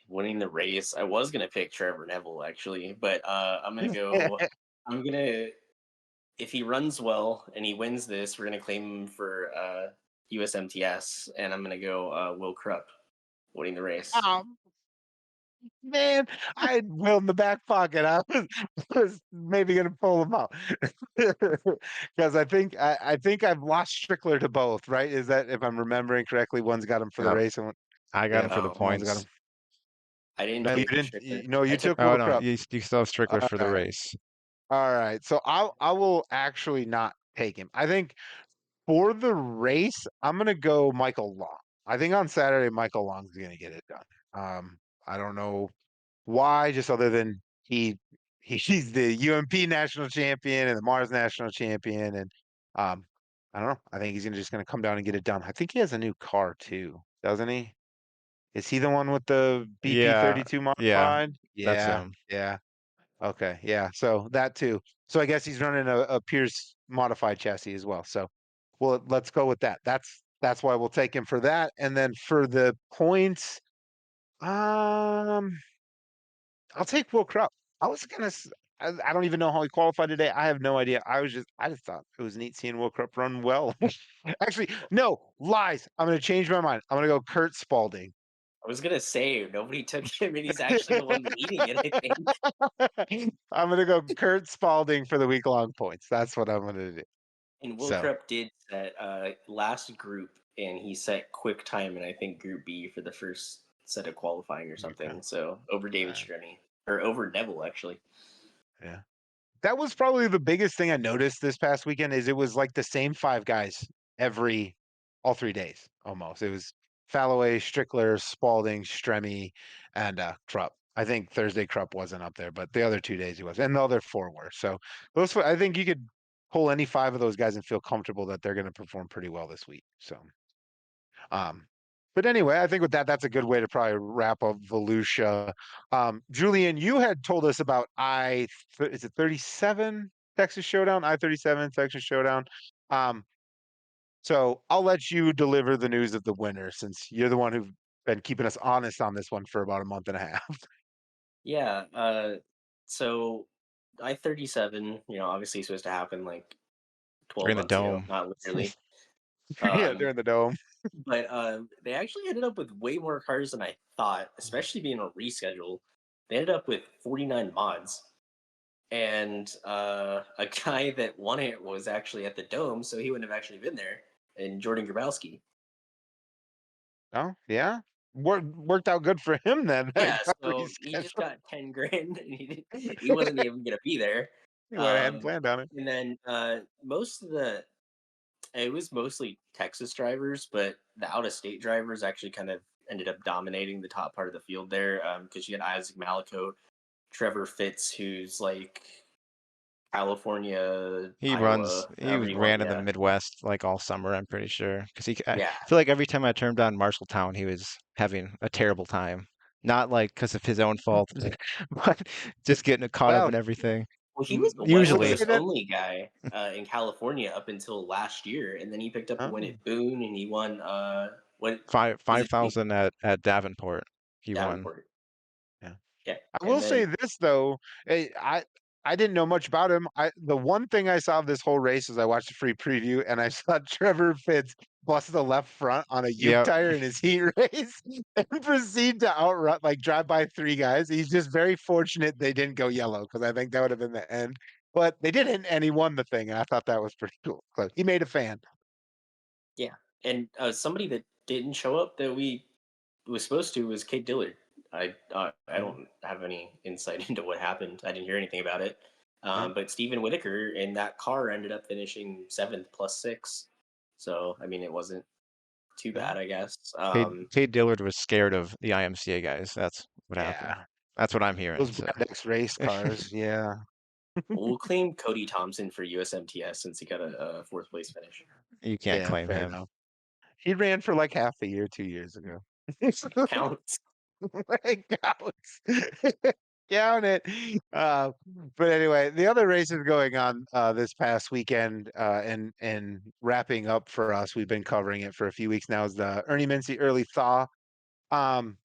Speaker 2: Winning the race. I was gonna pick Trevor Neville actually, but I'm gonna go. I'm gonna if he runs well and he wins this, we're gonna claim him for USMTS, and I'm gonna go Will Krupp winning the race.
Speaker 1: Um, man, I had Will in the back pocket. I was maybe gonna pull him out. Because I think I've lost Strickler to both, right? Is that if I'm remembering correctly, one's got him for the
Speaker 3: Yep.
Speaker 1: race and
Speaker 3: I got
Speaker 1: yeah,
Speaker 3: him for the
Speaker 2: Oh,
Speaker 1: one's got him.
Speaker 3: points.
Speaker 2: I didn't
Speaker 1: No, you
Speaker 2: take
Speaker 1: didn't.
Speaker 2: Strickler.
Speaker 1: No,
Speaker 2: I
Speaker 1: you
Speaker 2: took
Speaker 1: took
Speaker 3: Oh
Speaker 1: Will
Speaker 3: no,
Speaker 1: Krupp.
Speaker 3: you still have Strickler
Speaker 1: All
Speaker 3: for the
Speaker 1: right.
Speaker 3: race.
Speaker 1: All right. So I will actually not take him. I think for the race, I'm gonna go Michael Long. I think on Saturday, Michael Long's gonna get it done. I don't know why, just other than he's the UMP national champion and the Mars national champion, and um, I don't know. I think he's just gonna come down and get it done. I think he has a new car too, doesn't he? Is he the one with the BP
Speaker 3: Yeah,
Speaker 1: 32
Speaker 3: yeah,
Speaker 1: modified?
Speaker 3: that's
Speaker 1: Yeah,
Speaker 3: him.
Speaker 1: yeah. Okay, yeah. So that too. So I guess he's running a Pierce modified chassis as well. So well, let's go with that. That's why we'll take him for that. And then for the points, um, I'll take Will Krupp. I was gonna. I don't even know how he qualified today. I have no idea. I just thought it was neat seeing Will Krupp run well. Actually, no lies. I'm gonna change my mind. I'm gonna go Kurt Spalding.
Speaker 2: I was gonna say nobody took him, and he's actually the one leading it. I think.
Speaker 1: I'm gonna go Kurt Spalding for the week long points. That's what I'm gonna do.
Speaker 2: And Will
Speaker 1: So
Speaker 2: Krupp did set last group, and he set quick time, and I think Group B for the first set of qualifying or something.
Speaker 1: okay.
Speaker 2: So over David Strenney or over Neville actually.
Speaker 1: Yeah. That was probably the biggest thing I noticed this past weekend is it was like the same five guys all 3 days almost. It was Fallaway, Strickler, Spalding, Stremme, and Krupp. I think Thursday Krupp wasn't up there, but the other 2 days he was, and the other four were. So I think you could pull any five of those guys and feel comfortable that they're going to perform pretty well this week. So, um, but anyway, I think with that, that's a good way to probably wrap up Volusia. Julian, you had told us about is it 37 Texas Showdown, I-37 Texas Showdown. Um, so I'll let you deliver the news of the winner since you're the one who've been keeping us honest on this one for about a month and a half.
Speaker 2: Yeah. So I-37, obviously supposed to happen like
Speaker 3: They're
Speaker 2: 12
Speaker 3: in the
Speaker 2: months ago,
Speaker 3: dome.
Speaker 2: not literally.
Speaker 1: Yeah, they're in the dome.
Speaker 2: But they actually ended up with way more cars than I thought, especially being a reschedule. They ended up with 49 mods. And a guy that won it was actually at the Dome, so he wouldn't have actually been there. And Jordan Grabowski.
Speaker 1: Oh, yeah. Worked out good for him then.
Speaker 2: Yeah,
Speaker 1: Got
Speaker 2: so he just
Speaker 1: rescheduled.
Speaker 2: got 10 grand, and he wasn't even going to be there.
Speaker 1: He went ahead and planned on it.
Speaker 2: And then it was mostly Texas drivers, but the out-of-state drivers actually kind of ended up dominating the top part of the field there because you had Isaac Malicote, Trevor Fitz, who's like California,
Speaker 3: He
Speaker 2: Iowa, however you want.
Speaker 3: ran in the
Speaker 2: Yeah,
Speaker 3: Midwest like all summer, I'm pretty sure. I
Speaker 2: yeah,
Speaker 3: feel like every time I turned on Marshalltown, he was having a terrible time. not like because of his own fault, but just getting caught up
Speaker 1: Well,
Speaker 3: in everything.
Speaker 2: Well, he was the West
Speaker 1: let's
Speaker 3: Usually,
Speaker 1: say
Speaker 2: Coast
Speaker 1: that.
Speaker 2: only guy in California up until last year, and then he picked up a win
Speaker 1: Oh,
Speaker 2: at Boone, and he won. What was
Speaker 3: five
Speaker 2: it?
Speaker 3: thousand at Davenport, he won.
Speaker 2: Davenport.
Speaker 1: yeah.
Speaker 2: Yeah,
Speaker 1: I
Speaker 2: and
Speaker 1: will say
Speaker 2: then
Speaker 1: this though, I didn't know much about him. The one thing I saw of this whole race is I watched the free preview and I saw Trevor Fitz bust the left front on a Uke
Speaker 3: Yep,
Speaker 1: tire in his heat race and proceed to outrun, like drive by three guys. He's just very fortunate they didn't go yellow because I think that would have been the end. But they didn't, and he won the thing, and I thought that was pretty cool. So he made a fan.
Speaker 2: yeah, and somebody that didn't show up that we was supposed to was Kate Dillard. I
Speaker 1: Oh,
Speaker 2: don't have any insight into what happened. I didn't hear anything about it.
Speaker 1: yeah.
Speaker 2: But Stephen Whitaker in that car ended up finishing 7th plus 6. So I mean, it wasn't too
Speaker 1: Yeah.
Speaker 2: bad, I guess.
Speaker 3: Cade Dillard was scared of the IMCA guys. That's what happened.
Speaker 1: Yeah.
Speaker 3: That's what I'm hearing.
Speaker 1: Those
Speaker 3: So
Speaker 1: Brand X race cars. Yeah.
Speaker 2: We'll claim Cody Thompson for USMTS since he got a 4th place finish.
Speaker 3: you can't
Speaker 1: Yeah,
Speaker 3: claim
Speaker 1: fair
Speaker 3: him.
Speaker 1: enough. He ran for like half a year 2 years ago.
Speaker 2: Counts.
Speaker 1: Like, counts. Count it. But anyway, the other races going on this past weekend and wrapping up for us, we've been covering it for a few weeks now, is the Ernie Mincy Early Thaw. Um,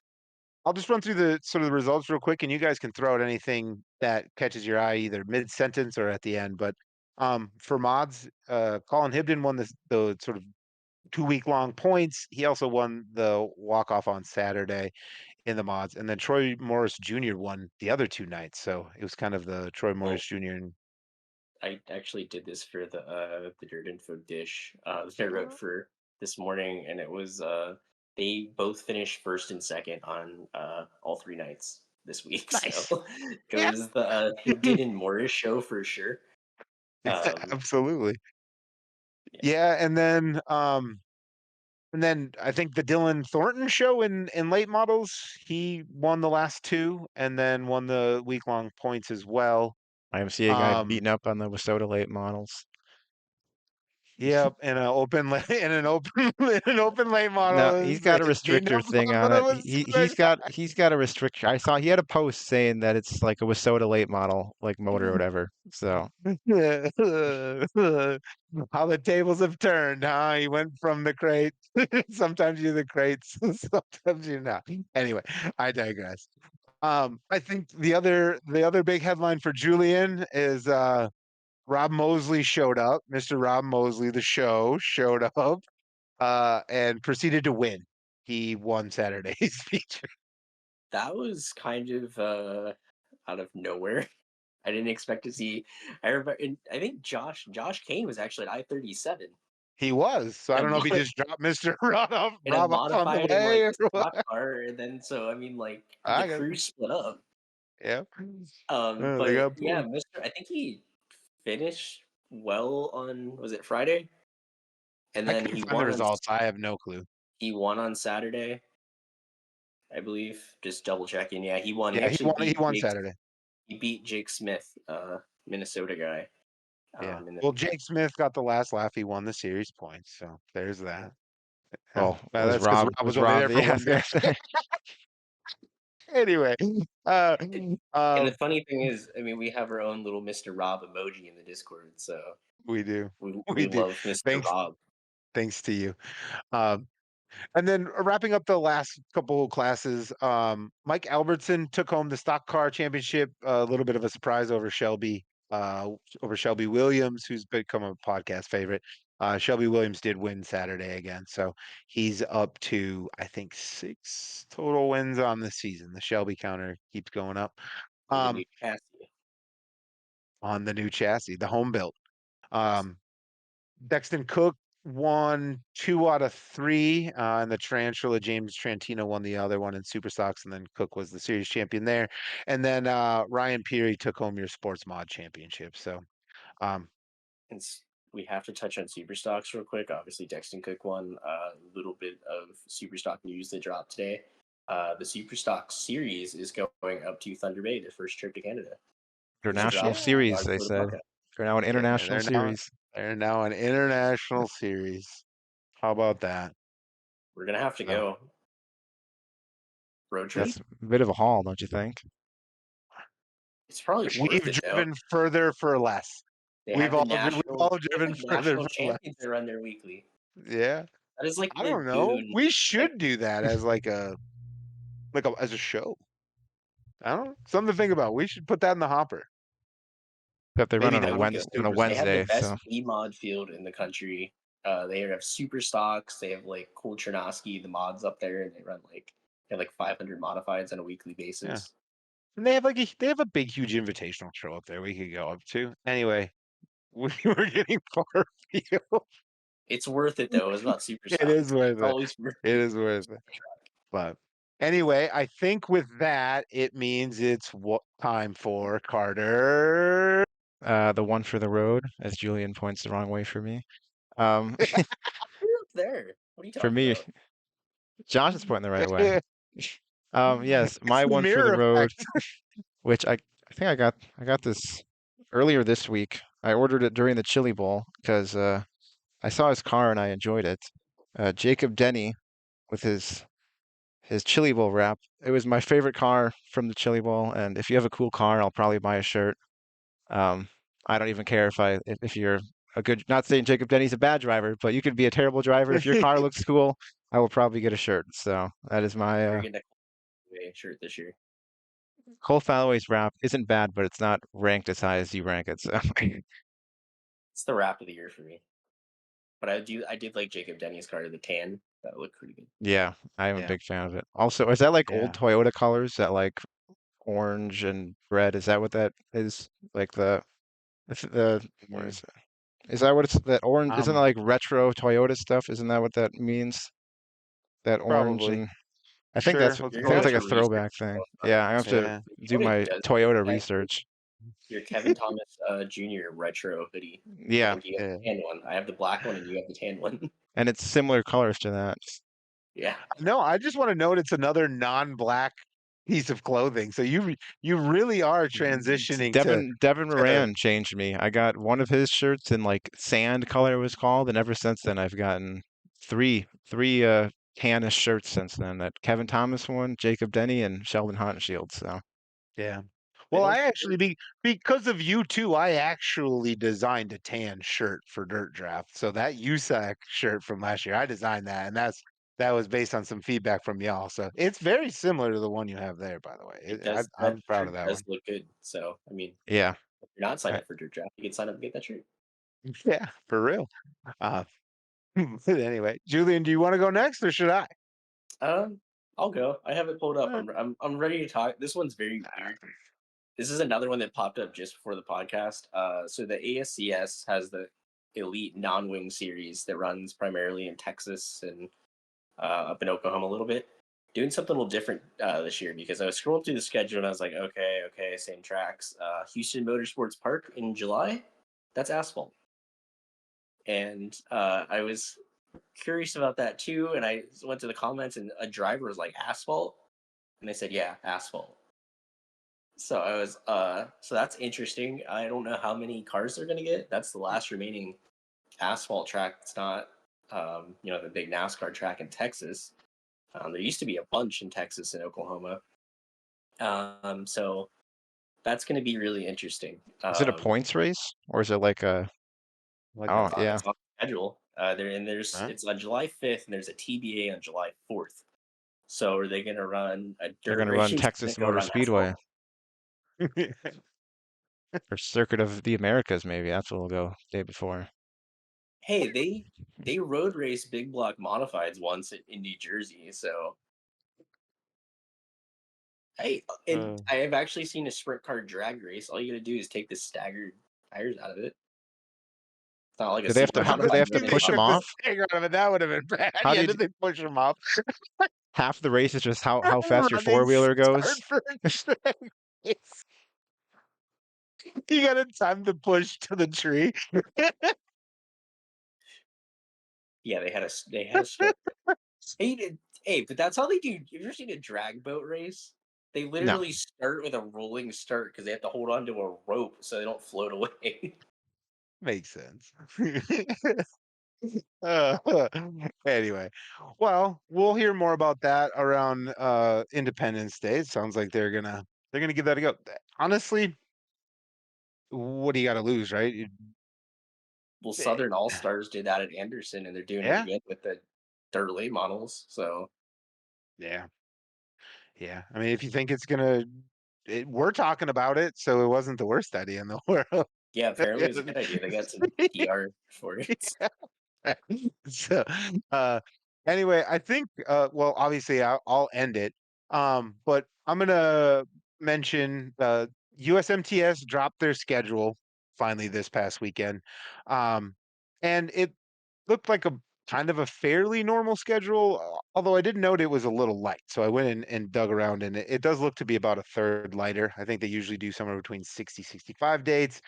Speaker 1: I'll just run through the sort of the results real quick, and you guys can throw out anything that catches your eye, either mid sentence or at the end. But for mods, Colin Hibden won the sort of 2 week long points. He also won the walk off on Saturday in the mods, and then Troy Morris Jr. won the other 2 nights. So it was kind of the Troy
Speaker 2: Well,
Speaker 1: Morris Jr. and
Speaker 2: I actually did this for the Dirt Info dish that I wrote for this morning, and it was they both finished first and second on all 3 nights this week.
Speaker 1: nice.
Speaker 2: So it
Speaker 1: Yeah,
Speaker 2: was the Hibden and Morris show for sure. Um,
Speaker 1: absolutely.
Speaker 2: yeah,
Speaker 1: Yeah, and then I think the Dylan Thornton show in late models, he won the last two and then won the week long points as well.
Speaker 3: IMCA guy
Speaker 1: Um,
Speaker 3: beating up on the Wissota late models.
Speaker 1: Yep, in an open in an open in an open late
Speaker 3: No,
Speaker 1: model
Speaker 3: he's got a
Speaker 1: is beating
Speaker 3: restrictor
Speaker 1: up
Speaker 3: thing
Speaker 1: on
Speaker 3: on
Speaker 1: the
Speaker 3: it.
Speaker 1: Wissota
Speaker 3: He's got a restrictor. I saw he had a post saying that it's like a Wissota late model, like motor or
Speaker 1: guy.
Speaker 3: whatever. So
Speaker 1: How the tables have turned, huh? He went from the crate. Sometimes you're the crates, sometimes you're not. Anyway, I digress. I think the other big headline for Julian is Rob Mosley showed up. Mr. Rob Mosley, the show, showed up and proceeded to win. He won Saturday's feature.
Speaker 2: that was kind of out of nowhere. I didn't expect to see. I think Josh Kane was actually at I-37
Speaker 1: He was. So I
Speaker 2: in a
Speaker 1: don't know if he
Speaker 2: mod-
Speaker 1: just dropped Mr.
Speaker 2: in a
Speaker 1: Rob off on the
Speaker 2: modified and
Speaker 1: way
Speaker 2: like
Speaker 1: or what.
Speaker 2: stock car, and then so I mean like the
Speaker 1: I got
Speaker 2: crew split up.
Speaker 1: yeah. They
Speaker 2: But
Speaker 1: got
Speaker 2: yeah,
Speaker 1: pulled.
Speaker 2: Mister, I think he finished well on was it Friday, and
Speaker 1: I
Speaker 2: then
Speaker 1: couldn't find the results. I have no clue.
Speaker 2: he won on Saturday, I believe. Just double checking. Yeah, he won. He
Speaker 1: Yeah, he
Speaker 2: actually
Speaker 1: won. He
Speaker 2: beat
Speaker 1: won Saturday.
Speaker 2: Jake Smith, Minnesota guy.
Speaker 1: Yeah.
Speaker 2: In the
Speaker 1: Well, Jake Smith got the last laugh. He won the series points. So there's that. Yeah.
Speaker 3: well,
Speaker 1: That's because Rob was only there for
Speaker 3: Yeah, I was
Speaker 1: one day.
Speaker 3: gonna say.
Speaker 1: Anyway, uh,
Speaker 2: and the
Speaker 1: um,
Speaker 2: funny thing is, I mean, we have our own little Mister Rob emoji in the Discord, so
Speaker 1: we do.
Speaker 2: we
Speaker 1: We do.
Speaker 2: love Mister
Speaker 1: Thanks.
Speaker 2: Rob.
Speaker 1: Thanks to you. Um, And then wrapping up the last couple classes, Mike Albertson took home the stock car championship. A little bit of a surprise over Shelby Williams, who's become a podcast favorite. Shelby Williams did win Saturday again, so he's up to I think 6 total wins on the season. The Shelby counter keeps going up.
Speaker 2: On the new
Speaker 1: Um,
Speaker 2: chassis.
Speaker 1: on the new chassis, the home built.
Speaker 2: Yes.
Speaker 1: Um, Dexton Cook won 2 out of 3 in the tarantula. James Trantino won the other one in super stocks, and then Cook was the series champion there. And then Ryan Peary took home your sports mod championship. So um,
Speaker 2: And we have to touch on super stocks real quick. Obviously, Dexton Cook won a little bit of super stock news that dropped today. The super stock series is going up to Thunder Bay, their first trip to Canada. Just
Speaker 3: International
Speaker 2: dropped
Speaker 3: series,
Speaker 2: on
Speaker 3: they
Speaker 2: the
Speaker 3: said.
Speaker 2: podcast.
Speaker 3: They're now an
Speaker 1: yeah,
Speaker 3: international series.
Speaker 1: they're now an international series. How about that?
Speaker 2: We're gonna have to
Speaker 1: So
Speaker 2: go. road trip.
Speaker 3: That's a bit of a haul, don't you think?
Speaker 2: It's probably
Speaker 1: We've
Speaker 2: worth it though.
Speaker 1: driven further for less.
Speaker 2: They
Speaker 1: We've
Speaker 2: have the
Speaker 1: all
Speaker 2: national, they have
Speaker 1: driven
Speaker 2: like
Speaker 1: further
Speaker 2: national
Speaker 1: for less.
Speaker 2: champions that run there weekly.
Speaker 1: Yeah.
Speaker 2: That is like
Speaker 1: I
Speaker 2: the
Speaker 1: don't know.
Speaker 2: boon.
Speaker 1: We
Speaker 2: Like,
Speaker 1: should do that as as a show. I don't know. Something to think about. We should put that in the hopper.
Speaker 3: Except they run
Speaker 1: Maybe
Speaker 3: on a
Speaker 2: I would
Speaker 1: not
Speaker 2: go.
Speaker 1: as
Speaker 3: On a
Speaker 1: super
Speaker 2: They have the
Speaker 3: Wednesday,
Speaker 2: best
Speaker 3: so
Speaker 2: V mod field in the country. They have super stocks. They have like Cool Chernosky, the mods up there, and they have like 500 modifieds on a weekly
Speaker 1: yeah.
Speaker 2: basis.
Speaker 1: And they have they have a big, huge invitational show up there we could go up to. Anyway, we were getting far afield.
Speaker 2: It's worth it though. It's not super
Speaker 1: It
Speaker 2: stocks.
Speaker 1: is worth
Speaker 2: It's
Speaker 1: it.
Speaker 2: always worth
Speaker 1: It
Speaker 2: it.
Speaker 1: is worth it. But anyway, I think with that, it means it's what time for Carter.
Speaker 3: the one for the road, as Julian points the wrong way for me.
Speaker 2: You're up there. What are you
Speaker 3: For
Speaker 2: talking
Speaker 3: me,
Speaker 2: about?
Speaker 3: Josh is pointing the right way. Yes,
Speaker 1: It's
Speaker 3: my
Speaker 1: the
Speaker 3: one for the
Speaker 1: mirror
Speaker 3: road,
Speaker 1: effect.
Speaker 3: which I think I got this earlier this week. I ordered it during the Chili Bowl because I saw his car and I enjoyed it. Jacob Denny with his Chili Bowl wrap. It was my favorite car from the Chili Bowl, and if you have a cool car, I'll probably buy a shirt. Um, I don't even care if you're a good, not saying Jacob Denny's a bad driver, but you could be a terrible driver. If your car looks cool, I will probably get a shirt. So that is my
Speaker 2: We're getting a shirt this year.
Speaker 3: Cole Falloway's wrap isn't bad, but it's not ranked as high as you rank it. So
Speaker 2: It's the wrap of the year for me. But I did like Jacob Denny's car, the tan. That looked pretty good.
Speaker 3: yeah, I am a
Speaker 1: Yeah,
Speaker 3: big fan of it. Also, is that like old
Speaker 1: yeah.
Speaker 3: Toyota colors? That like orange and red? Is that what that is? Like where
Speaker 1: Mm,
Speaker 3: is it? Is that what it's that orange? Isn't that
Speaker 1: Um,
Speaker 3: like retro Toyota stuff? Isn't that what that means? That orange
Speaker 1: probably.
Speaker 3: and I think
Speaker 1: Sure. Let's
Speaker 3: I
Speaker 2: You're
Speaker 1: go
Speaker 3: think
Speaker 2: gonna
Speaker 3: it's
Speaker 2: have
Speaker 1: with
Speaker 3: like
Speaker 2: to
Speaker 3: a
Speaker 1: it.
Speaker 2: research
Speaker 3: throwback thing.
Speaker 2: about
Speaker 3: Yeah, I have to
Speaker 1: Yeah.
Speaker 3: do
Speaker 2: Toyota
Speaker 3: my
Speaker 2: does
Speaker 3: Toyota
Speaker 2: have
Speaker 3: research.
Speaker 2: your Kevin Thomas Jr. retro hoodie,
Speaker 3: Yeah,
Speaker 2: and you have
Speaker 1: Yeah.
Speaker 2: the tan one. I have the black one, and you have the tan one.
Speaker 3: and it's similar colors to that.
Speaker 2: Yeah,
Speaker 1: No, I just want to note it's another non-black piece of clothing. So you really are transitioning
Speaker 3: Devin
Speaker 1: to
Speaker 3: Moran changed me. I got one of his shirts in like sand color it was called, and ever since then I've gotten three tannish shirts since then. That Kevin Thomas one, Jacob Denny, and Sheldon Haudenschild. So
Speaker 1: yeah.
Speaker 2: they
Speaker 1: Well,
Speaker 2: don't.
Speaker 1: I actually because of you too, I actually designed a tan shirt for Dirt Draft. So that USAC shirt from last year, I designed that, and that was based on some feedback from y'all. So it's very similar to the one you have there, by the way.
Speaker 2: It does. That
Speaker 1: I'm proud
Speaker 2: shirt
Speaker 1: of that
Speaker 2: does
Speaker 1: one.
Speaker 2: look good. So I mean,
Speaker 3: yeah,
Speaker 2: if you're not signed
Speaker 3: I,
Speaker 2: up for Dirt Draft, you can sign up and get that shirt.
Speaker 1: Yeah, for real. Uh, but anyway, Julian, do you want to go next or should I?
Speaker 2: Um, I'll go. I have it pulled up.
Speaker 1: Uh,
Speaker 2: I'm ready to talk. This one's very weird. This is another one that popped up just before the podcast. So the ASCS has the Elite Non-Wing series that runs primarily in Texas and up in Oklahoma a little bit. Doing something a little different this year because I was scrolling through the schedule and I was like, okay, same tracks. Houston Motorsports Park in July, that's asphalt. And I was curious about that too. And I went to the comments and a driver was like, asphalt? And they said, yeah, asphalt. So I was so that's interesting. I don't know how many cars they're gonna get. That's the last remaining asphalt track. It's not the big NASCAR track in Texas. There used to be a bunch in Texas and Oklahoma. So that's gonna be really interesting.
Speaker 3: is it a points race or is it like a?
Speaker 1: like a
Speaker 3: Oh yeah,
Speaker 2: It's on the schedule. There's
Speaker 1: huh?
Speaker 2: it's on July 5th and there's a TBA on July 4th. So are they gonna run a
Speaker 3: they're
Speaker 2: dirt
Speaker 3: gonna run
Speaker 2: race? Gonna
Speaker 3: Texas
Speaker 2: go
Speaker 3: Motor
Speaker 2: run asphalt?
Speaker 3: Speedway or Circuit of the Americas. Maybe that's what we'll go day before.
Speaker 2: Hey, they road race big block modifieds once in New Jersey, so hey, and
Speaker 1: Uh,
Speaker 2: I have actually seen a sprint car drag race. All you gotta do is take the staggered tires out of it. It's not like a
Speaker 3: Do they have
Speaker 2: super
Speaker 3: to? How do
Speaker 2: modified
Speaker 3: they have
Speaker 2: where
Speaker 3: to
Speaker 2: they
Speaker 1: they
Speaker 3: push
Speaker 2: run.
Speaker 3: them
Speaker 1: took the
Speaker 3: off?
Speaker 1: stinger out of it. That would have been bad.
Speaker 3: How
Speaker 1: Yeah,
Speaker 3: do you?
Speaker 1: did they push him off?
Speaker 3: Half the race is just how fast your
Speaker 1: Running
Speaker 3: four wheeler goes.
Speaker 1: start for it's, you got a time to push to the tree.
Speaker 2: Yeah, they had a start. Hey, but that's how they do. You ever seen a drag boat race? They
Speaker 3: No,
Speaker 2: literally start with a rolling start because they have to hold on to a rope so they don't float away.
Speaker 1: Makes sense. Uh, anyway, well, we'll hear more about that around Independence Day. It sounds like they're gonna give that a go. Honestly, what do you got to lose, right?
Speaker 2: Well,
Speaker 1: Eh,
Speaker 2: Southern All Stars did that at Anderson, and they're doing it
Speaker 1: Yeah,
Speaker 2: again with the dirt late models. So
Speaker 1: yeah, yeah. I mean, if you think it's gonna, we're talking about it, so it wasn't the worst idea in the world.
Speaker 2: yeah, apparently it was a good idea. They got some PR for it.
Speaker 1: So, uh, anyway, I think, well, obviously I'll end it. But I'm gonna mention, USMTS dropped their schedule finally this past weekend. Um, and it looked like a kind of a fairly normal schedule, although I did note it was a little light. So I went in and dug around, and it does look to be about a third lighter. I think they usually do somewhere between 60, 65 dates.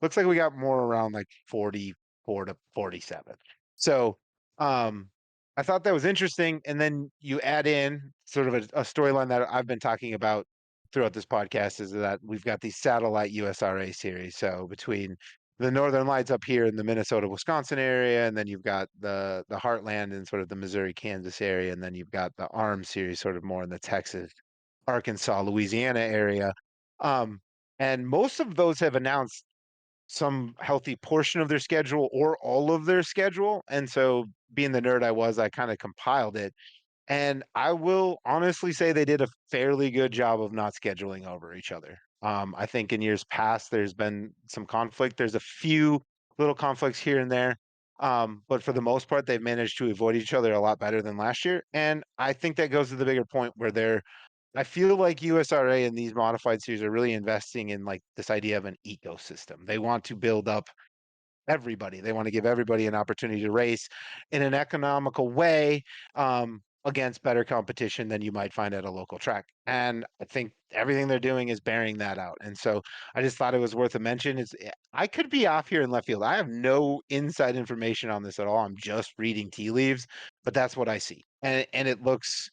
Speaker 1: Looks like we got more around like 44 to 47. So, um, I thought that was interesting. And then you add in sort of a storyline that I've been talking about throughout this podcast is that we've got these satellite USRA series. So between the Northern Lights up here in the Minnesota, Wisconsin area, and then you've got the Heartland and sort of the Missouri, Kansas area, and then you've got the ARM series sort of more in the Texas, Arkansas, Louisiana area. Um, and most of those have announced some healthy portion of their schedule or all of their schedule. And so, being the nerd I was, I kind of compiled it. And I will honestly say they did a fairly good job of not scheduling over each other. I think in years past, there's been some conflict. There's a few little conflicts here and there. But for the most part, they've managed to avoid each other a lot better than last year. And I think that goes to the bigger point where I feel like USRA and these modified series are really investing in like this idea of an ecosystem. They want to build up everybody. They want to give everybody an opportunity to race in an economical way, against better competition than you might find at a local track. And I think everything they're doing is bearing that out. And so I just thought it was worth a mention. I could be off here in left field. I have no inside information on this at all. I'm just reading tea leaves, but that's what I see. And it looks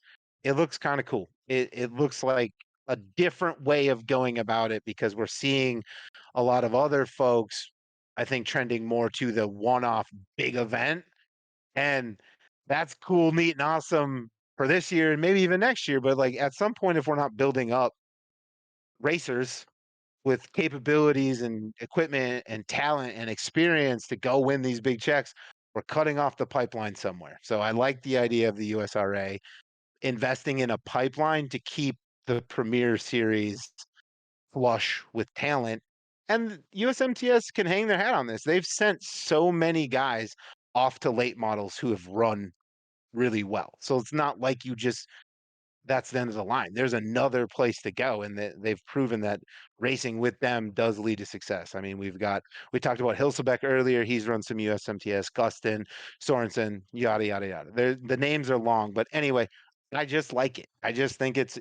Speaker 1: kind of cool. It looks like a different way of going about it because we're seeing a lot of other folks, I think, trending more to the one-off big event. And that's cool, neat, and awesome for this year and maybe even next year. But like at some point, if we're not building up racers with capabilities and equipment and talent and experience to go win these big checks, we're cutting off the pipeline somewhere. So I like the idea of the USRA investing in a pipeline to keep the Premier Series flush with talent. And USMTS can hang their hat on this. They've sent so many guys off to late models who have run really well. So it's not like you just that's the end of the line. There's another place to go, and they've proven that racing with them does lead to success. I mean, we talked about Hilsebeck earlier. He's run some USMTS, Gustin, Sorensen, yada yada yada. The names are long, but anyway, I just like it. I just think it's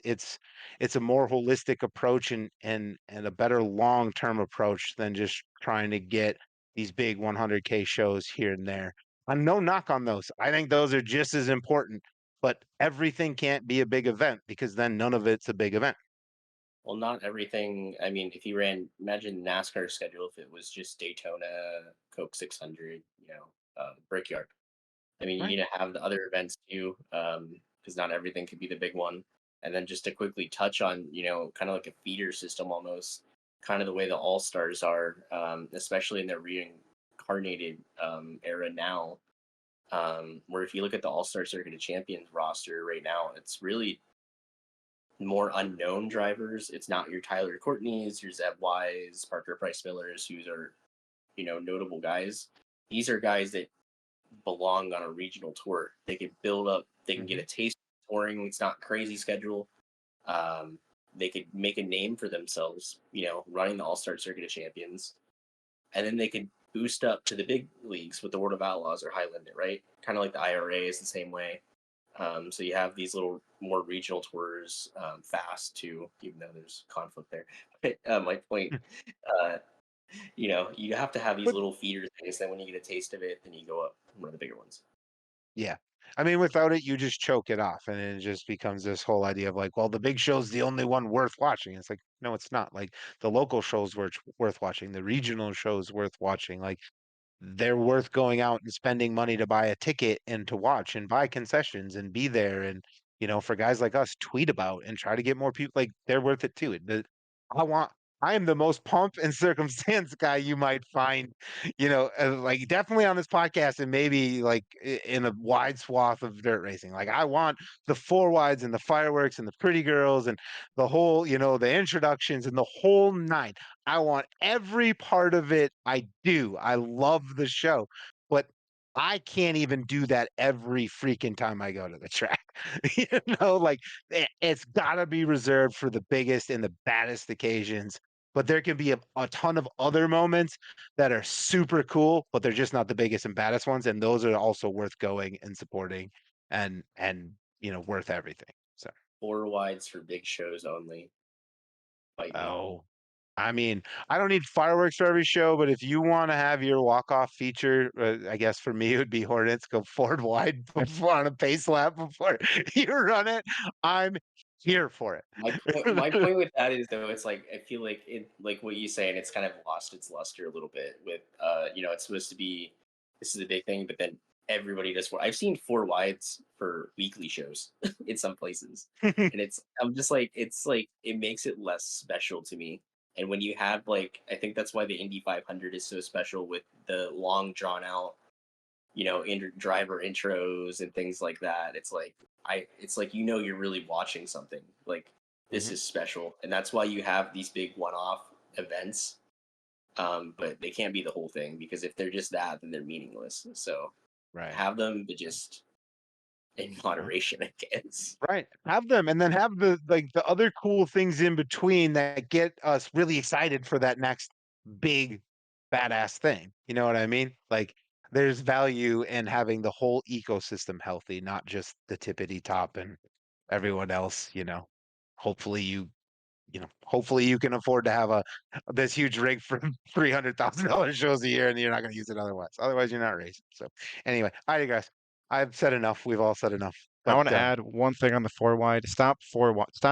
Speaker 1: a more holistic approach and a better long term approach than just trying to get these big 100K shows here and there. No knock on those. I think those are just as important, but everything can't be a big event because then none of it's a big event.
Speaker 2: Well, not everything. I mean, if you ran, imagine NASCAR schedule if it was just Daytona, Coke 600, Brickyard. I mean, you
Speaker 1: Right.
Speaker 2: need to have the other events too, because not everything could be the big one. And then just to quickly touch on, kind of like a feeder system almost, kind of the way the All Stars are, especially in their reincarnated era now. Where if you look at the All Star Circuit of Champions roster right now, it's really more unknown drivers. It's not your Tyler Courtneys, your Zeb Wise, Parker Price Millers, who are notable guys. These are guys that belong on a regional tour. They could build up. They can get
Speaker 1: Mhm.
Speaker 2: a taste of touring. It's not crazy schedule. Um, they could make a name for themselves. Running the All Star Circuit of Champions, and then they could boost up to the big leagues with the World of Outlaws or Highland it, right? Kind of like the IRA is the same way. So you have these little more regional tours, fast too, even though there's conflict there. But my point, uh, you have to have these
Speaker 1: But
Speaker 2: little feeder things. Then when you get a taste of it, then you go up one of the bigger ones.
Speaker 1: yeah. I mean, without it, you just choke it off, and it just becomes this whole idea of like, well, the big show's the only one worth watching. It's like, no, it's not. Like the local show's worth watching, the regional show's worth watching. Like they're worth going out and spending money to buy a ticket and to watch and buy concessions and be there. And, for guys like us, tweet about and try to get more people, like, they're worth it too. I want, I am the most pomp and circumstance guy you might find, like, definitely on this podcast, and maybe like in a wide swath of dirt racing. Like, I want the four wides and the fireworks and the pretty girls and the whole, the introductions and the whole nine. I want every part of it. I do. I love the show, but I can't even do that every freaking time I go to the track. Like, it's got to be reserved for the biggest and the baddest occasions. But there can be a ton of other moments that are super cool, but they're just not the biggest and baddest ones. And those are also worth going and supporting and worth everything. So,
Speaker 2: 4 wides for big shows only. Fight me.
Speaker 1: oh, I mean, I don't need fireworks for every show, but if you want to have your walk-off feature, I guess for me it would be Hornets go forward wide before on a pace lap before you run it. I'm here for it.
Speaker 2: My point with that is, though, it's like, I feel like it, like what you say, and it's kind of lost its luster a little bit with, it's supposed to be, this is a big thing, but then everybody does 4. I've seen 4 wides for weekly shows in some places, and I'm just like, it's like, it makes it less special to me. And when you have, like, I think that's why the Indy 500 is so special with the long drawn out, driver intros and things like that. It's like, you're really watching something. Like, this is special, and that's why you have these big one-off events. But they can't be the whole thing, because if they're just that, then they're meaningless. So
Speaker 1: Right.
Speaker 2: have them, but just in moderation, I guess.
Speaker 1: Right. Have them, and then have the other cool things in between that get us really excited for that next big badass thing. You know what I mean? Like, there's value in having the whole ecosystem healthy, not just the tippity top and everyone else, Hopefully hopefully you can afford to have this huge rig for $300,000 shows a year, and you're not going to use it otherwise. Otherwise, you're not racing. So anyway, all right, guys. I've said enough. We've all said enough.
Speaker 3: I
Speaker 1: But
Speaker 3: want to add one thing on the 4 wide. Stop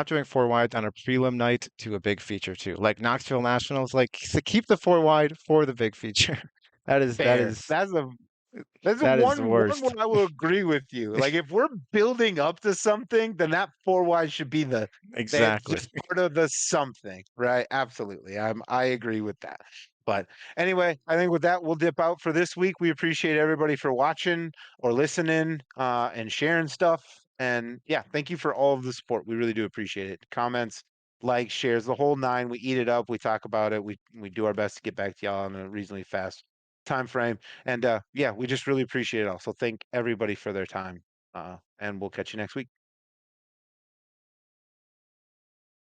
Speaker 3: doing 4 wides on a prelim night to a big feature too. Like Knoxville Nationals, like, keep the 4 wide for the big feature. That is
Speaker 1: fair. That's
Speaker 3: that is the
Speaker 1: one
Speaker 3: worst.
Speaker 1: where I will agree with you. Like, if we're building up to something, then that four wide should be
Speaker 3: Exactly.
Speaker 1: just part of the something, right? Absolutely. I agree with that. But anyway, I think with that, we'll dip out for this week. We appreciate everybody for watching or listening, and sharing stuff. And yeah, thank you for all of the support. We really do appreciate it. Comments, likes, shares, the whole nine. We eat it up. We talk about it. We do our best to get back to y'all in a reasonably fast time frame. And yeah, we just really appreciate it all. So thank everybody for their time. And we'll catch you next week.